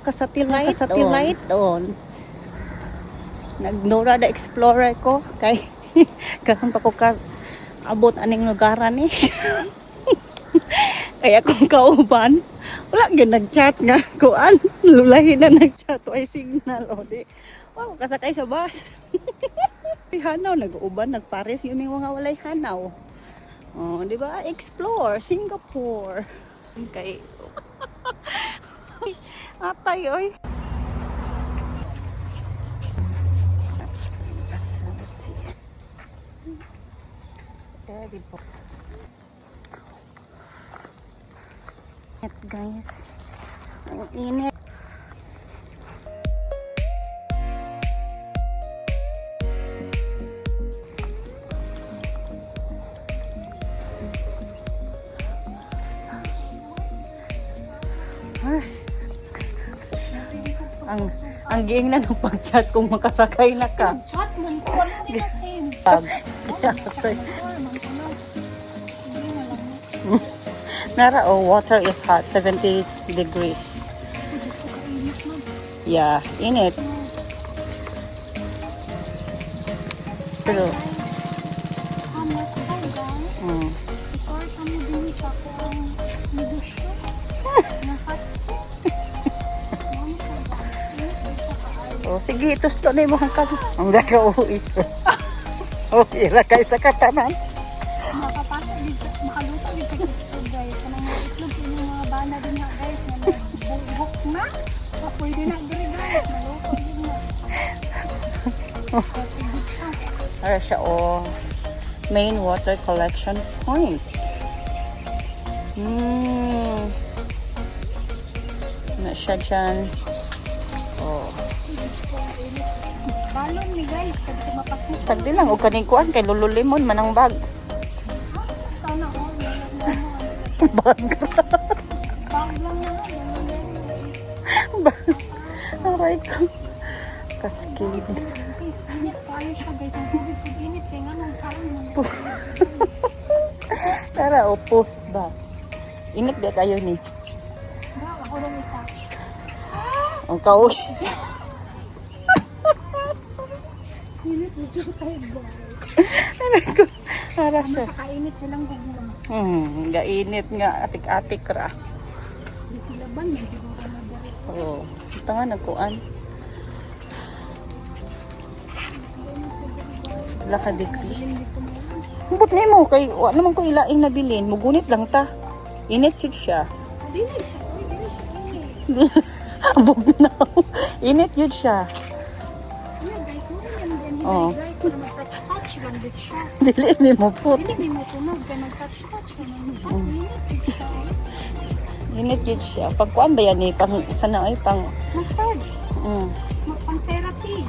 Naka-satellite doon. Nag-Dora the Explorer ko. Kay, karon pa ko abot aning lugaran eh. Kaya kung kauban, wala gyud nag-chat nga kuan, lulahi na nag-chat ay signal o di. Wow, kasakay sa bus. Hanaw nag-uban, nagpares yung mga walay hanaw. Oh, di ba? Explore Singapore. Okay. Atay oy. Guys, ang init. Ang giing na ng pag-chat kung makasakay na ka. Chat man ko wala ni kasi. Nara, water is hot, 70 degrees. Yeah, init. Pero, oh, sige, tusto na yung mga kami. Ang gagawin ito. Okay, lakay sa katanan. Makapasok dito, makaluto dito guys. Kanang itlog yung mga bana din nga guys na nagbubuk na. Pwede na diri guys, maluto din na. Para siya main water collection point. Na siya dyan. Oh. Balon ni guys, kasi mapasok. Sagdi lang, o kaning kuan kay lululimon man ang bag. Sana all, Bag. bag lang na. Aray ko. Cascade. Init kayo siya guys, ang tubig pag init, kaya nga nang karon. Tara, post ba? Init ba kayo ni? Ako lang isa. Ang kauwi. Init mo dyan kayo guys. Aray ko. Tara siya. Sa kainit silang gugulang. Gainit nga atik-atik ra. Di sila ban, man siguro na dali. Oo. Ito nga nagkuan. Wala ka degrees. Ambot na mo kay wa naman ko ilaing nabilin. Mugunit lang ta. Init jud siya. Dili siya. Dili siya. Abog na. Init jud siya. Ayan guys, mo yan din. Oo. Guys, kung mag-touch lang din siya. Dili ni mo put. Dili mo tunog, kaya nag-touch-touch ka na. Init siya. Init jud siya. Pagkuan ba yan ni pang sana ay pang Massage. Pang therapy.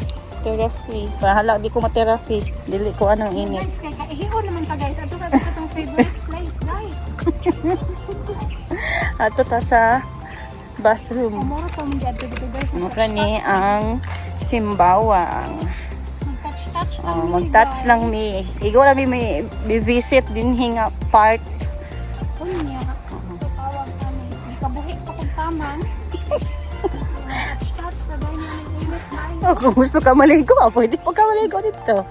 therapy. Bahala di ko ma-therapy. Dili ko anong init. Guys, kaya ihiho naman ka guys. Ato sa itong favorite place, guys. Ato ta sa bathroom. Amoro to mong dito guys. Mukha ni ang simbawang. Mag-touch-touch lang. Mag-touch lang mi. Igo lang may visit din hinga part. Kunya. Tawag kami. Di kabuhi ko kung taman. Touch-touch na ba niya ng init na Kung gusto ka maligo, pwede po ka maligo dito.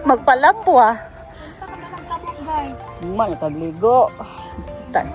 Magpalampo Punta ka na lang kamot guys. Maligo. Tan.